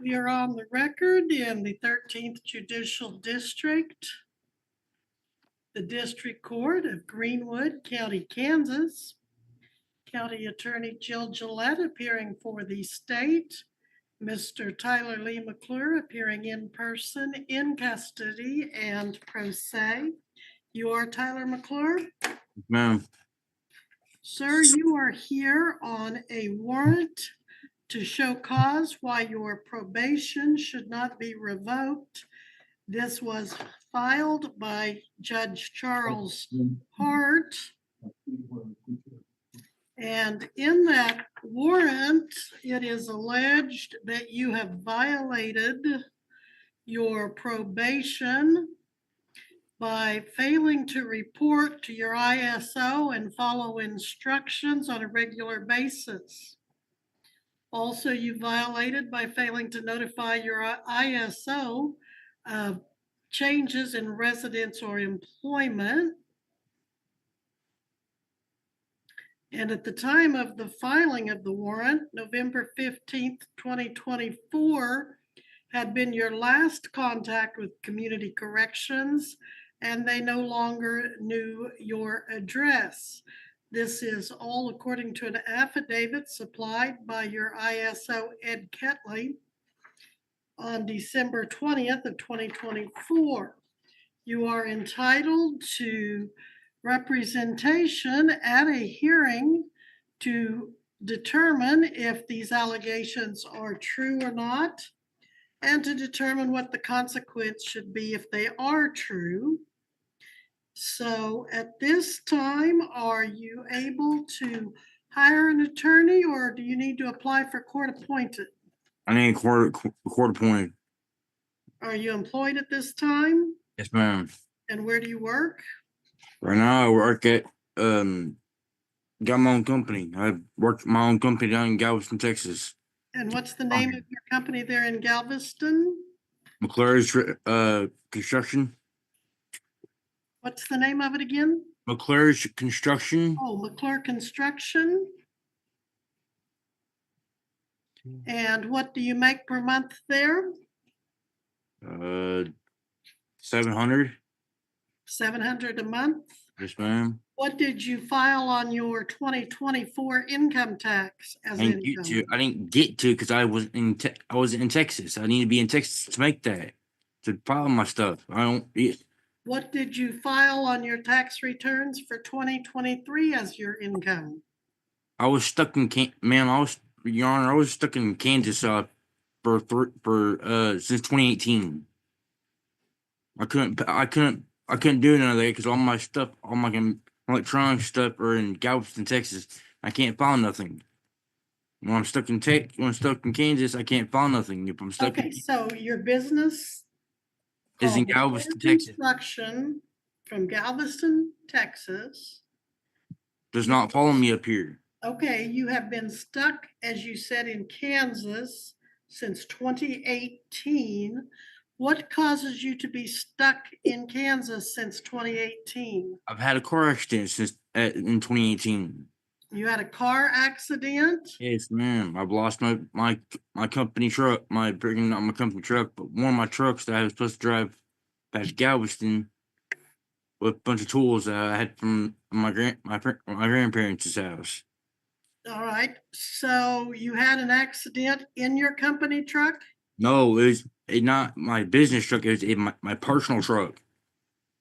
We are on the record in the 13th Judicial District, the District Court of Greenwood County, Kansas. County Attorney Jill Gillette appearing for the state. Mr. Tyler Lee McClure appearing in person, in custody, and pro se. You are Tyler McClure? Ma'am, Sir, you are here on a warrant to show cause why your probation should not be revoked. This was filed by Judge Charles Hart. And in that warrant, it is alleged that you have violated your probation by failing to report to your ISO and follow instructions on a regular basis. Also, you violated by failing to notify your ISO of changes in residence or employment. And at the time of the filing of the warrant, November 15th, 2024, had been your last contact with Community Corrections, and they no longer knew your address. This is all according to an affidavit supplied by your ISO, Ed Ketley, on December 20th of 2024. You are entitled to representation at a hearing to determine if these allegations are true or not, and to determine what the consequence should be if they are true. So at this time, are you able to hire an attorney, or do you need to apply for court appointed? I need court appointed. Are you employed at this time? Yes, ma'am. And where do you work? Right now, I work at got my own company. I work my own company down in Galveston, Texas. And what's the name of your company there in Galveston? McClure's Construction. What's the name of it again? McClure's Construction. Oh, McClure Construction. And what do you make per month there? 700. 700 a month. Yes, ma'am. What did you file on your 2024 income tax as income? I didn't get to because I was in Texas. I need to be in Texas to make that, to file my stuff. I don't. What did you file on your tax returns for 2023 as your income? I was stuck in Your Honor, I was stuck in Kansas for since 2018. I couldn't do none of that because all my stuff, all my electronic stuff are in Galveston, Texas. I can't file nothing. When I'm stuck in Kansas, I can't file nothing. If I'm stuck so your business is in Galveston, Texas. Construction from Galveston, Texas. Does not follow me up here. Okay, you have been stuck, as you said, in Kansas since 2018. What causes you to be stuck in Kansas since 2018? I've had a car accident in 2018. You had a car accident? Yes, ma'am. I've lost my company truck, not my company truck, but one of my trucks that I was supposed to drive back to Galveston with a bunch of tools that I had from my grandparents' house. All right. So you had an accident in your company truck? No, it's not my business truck. It was my personal truck.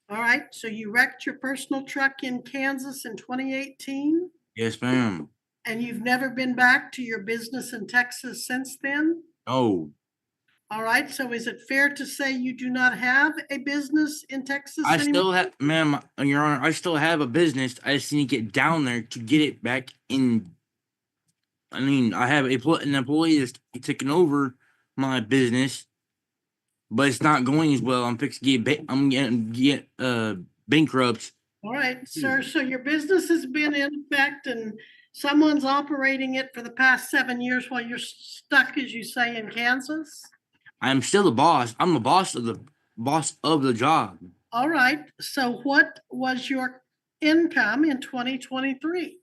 All right. So you wrecked your personal truck in Kansas in 2018? Yes, ma'am. And you've never been back to your business in Texas since then? No. All right. So is it fair to say you do not have a business in Texas anymore? Still have, ma'am, Your Honor, I still have a business. I just need to get down there to get it back in. I mean, I have an employee that's taking over my business, but it's not going as well. I'm fixing to get bankrupt. All right, sir. So your business has been in effect and someone's operating it for the past 7 years while you're stuck, as you say, in Kansas? I'm still the boss. I'm the boss of the job. All right. So what was your income in 2023?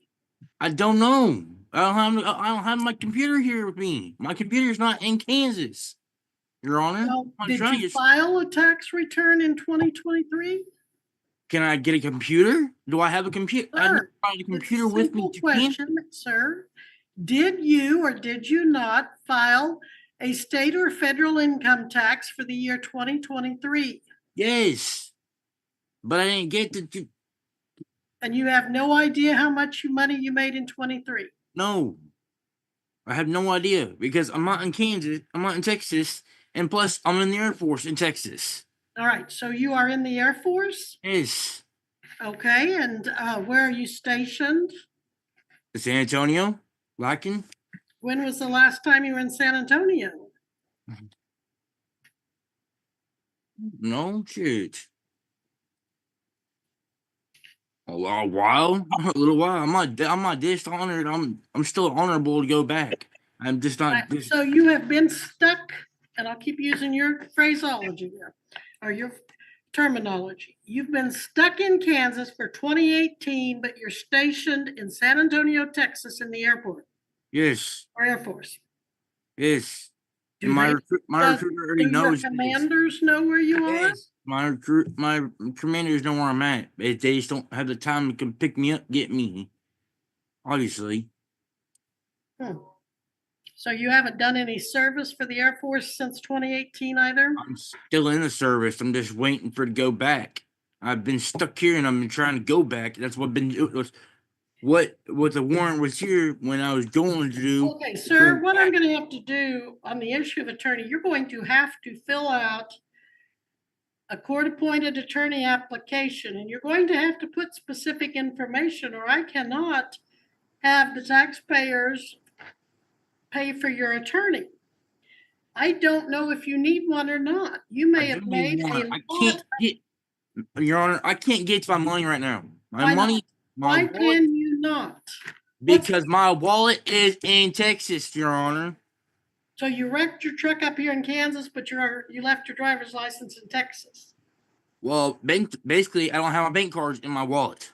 I don't know. I don't have my computer here with me. My computer's not in Kansas. Your Honor. Well, I'm did trying you to. file a tax return in 2023? Can I get a computer? Do I have a computer? I didn't Sure. find a It's a computer with me simple to question, sir. Did you or did you not file a state or federal income tax for the year 2023? Yes, but I didn't get to. And you have no idea how much money you made in 23? No, I have no idea because I'm not in Kansas. I'm not in Texas, and plus I'm in the Air Force in Texas. All right, so you are in the Air Force? Yes, Okay, and where are you stationed? San Antonio, Lacking. When was the last time you were in San Antonio? No shit. A while, a little while. I'm not dishonored. I'm still honorable to go back. I'm just Right, not. Just, so you have been stuck, and I'll keep using your phraseology here, or your terminology. You've been stuck in Kansas for 2018, but you're stationed in San Antonio, Texas in the airport yes, or Air Force. yes. And Do they, my recruiter already do your knows this. commanders know where you are? Yes, my commanders know where I'm at. They just don't have the time to come pick me up, get me. Obviously, Hmm. So you haven't done any service for the Air Force since 2018 either? I'm still in the service. I'm just waiting for it to go back. I've been stuck here and I've been trying to go back. That's what I've been doing. What the warrant was here when I was going to do. Okay, was sir, go what I'm back. going to have to do on the issue of attorney, you're going to have to fill out a court-appointed attorney application, and you're going to have to put specific information, or I cannot have the taxpayers pay for your attorney. I don't know if you need one or not. You I may do have need made one. a I lot. can't get, Your Honor. I can't get to my money right now. My Why not? money, my Why wallet, can you not? What's, because my wallet is in Texas, Your Honor. so you wrecked your truck up here in Kansas, but you left your driver's license in Texas. Well, basically, I don't have my bank cards in my wallet.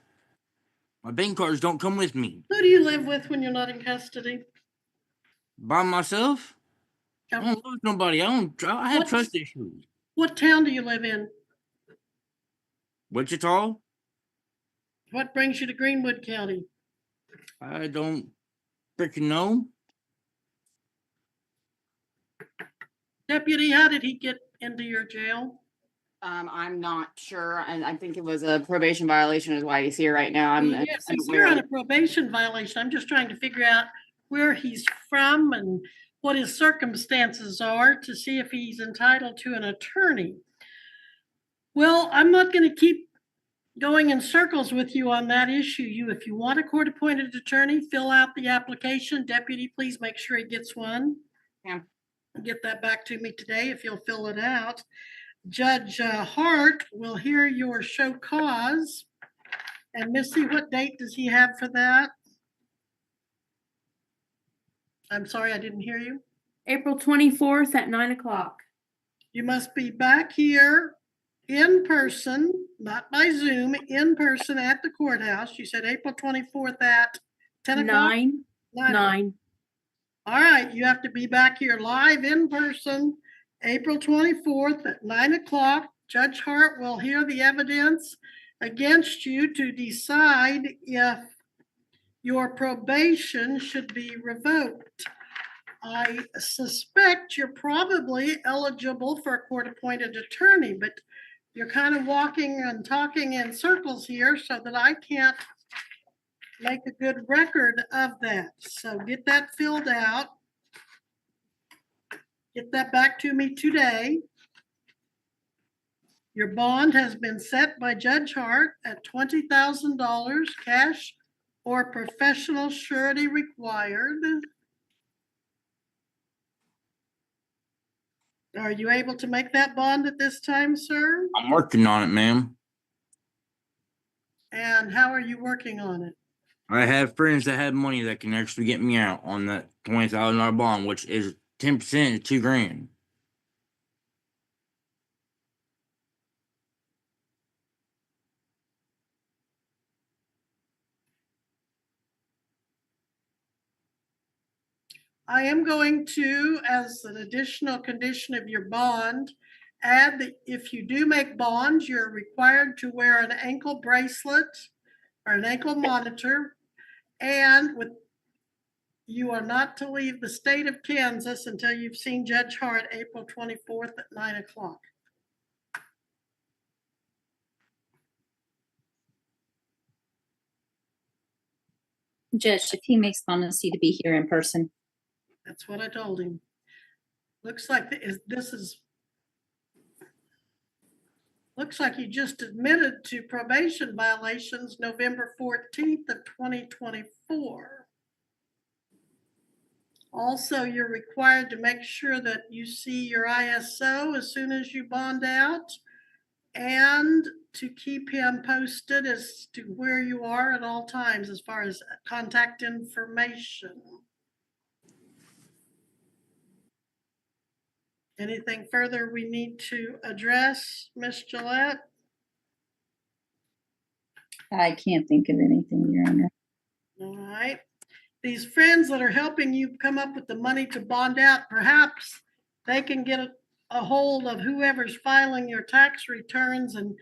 My bank cards don't come with me. Who do you live with when you're not in custody? By myself, I Now, don't love nobody. I have what, trust issues. what town do you live in? Wichita, What brings you to Greenwood County? I don't freaking know. Deputy, how did he get into your jail? I'm not sure, and I think it was a probation violation is why he's here right now. I'm Well, yes, he's unaware here on of- a probation violation. I'm just trying to figure out where he's from and what his circumstances are to see if he's entitled to an attorney. Well, I'm not going to keep going in circles with you on that issue. If you want a court-appointed attorney, fill out the application. Deputy, please make sure he gets one. Yeah. Get that back to me today if you'll fill it out. Judge Hart will hear your show cause. And Missy, what date does he have for that? I'm sorry, I didn't hear you. April 24th at 9 o'clock. You must be back here in person, not by Zoom, in person at the courthouse. You said April 24th at 10 o'clock? 9. 9. All right, you have to be back here live in person, April 24th at 9 o'clock. Judge Hart will hear the evidence against you to decide if your probation should be revoked. I suspect you're probably eligible for a court-appointed attorney, but you're kind of walking and talking in circles here so that I can't make a good record of that. So get that filled out. Get that back to me today. Your bond has been set by Judge Hart at $20,000 cash or professional surety required. Are you able to make that bond at this time, sir? I'm working on it, ma'am. And how are you working on it? I have friends that have money that can actually get me out on that $20,000 bond, which is 10% of $2,000. I am going to, as an additional condition of your bond, add that if you do make bonds, you're required to wear an ankle bracelet or an ankle monitor, and you are not to leave the state of Kansas until you've seen Judge Hart April 24th at 9 o'clock. Judge, if he makes bond, he'll to be here in person. That's what I told him. Looks like looks like you just admitted to probation violations November 14th of 2024. Also, you're required to make sure that you see your ISO as soon as you bond out, and to keep him posted as to where you are at all times as far as contact information. Anything further we need to address, Ms. Gillette? I can't think of anything, Your Honor. All right. These friends that are helping you come up with the money to bond out, perhaps they can get a hold of whoever's filing your tax returns and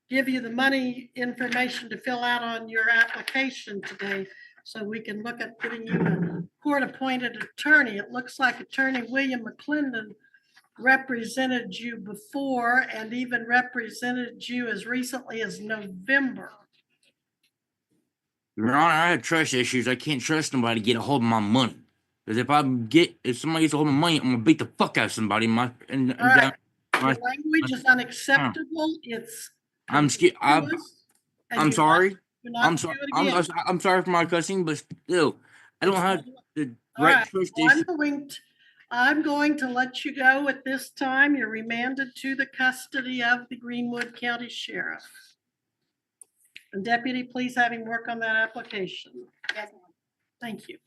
give you the money information to fill out on your application today, so we can look at getting you a court-appointed attorney. It looks like Attorney William McClendon represented you before and even represented you as recently as November. Your Honor, I have trust issues. I can't trust nobody to get a hold of my money. Because if somebody gets a hold of my money, I'm gonna beat the fuck out of somebody. All right. Your language is unacceptable. It's I'm scared. contemptuous, and I'm you sorry. do not I'm do sorry. it again. I'm sorry for my cussing, but still, I don't have the All right right. trust Well, issues. I'm going to let you go at this time. You're remanded to the custody of the Greenwood County Sheriff. And Deputy, please have him work on that application. Yes, ma'am. Thank you.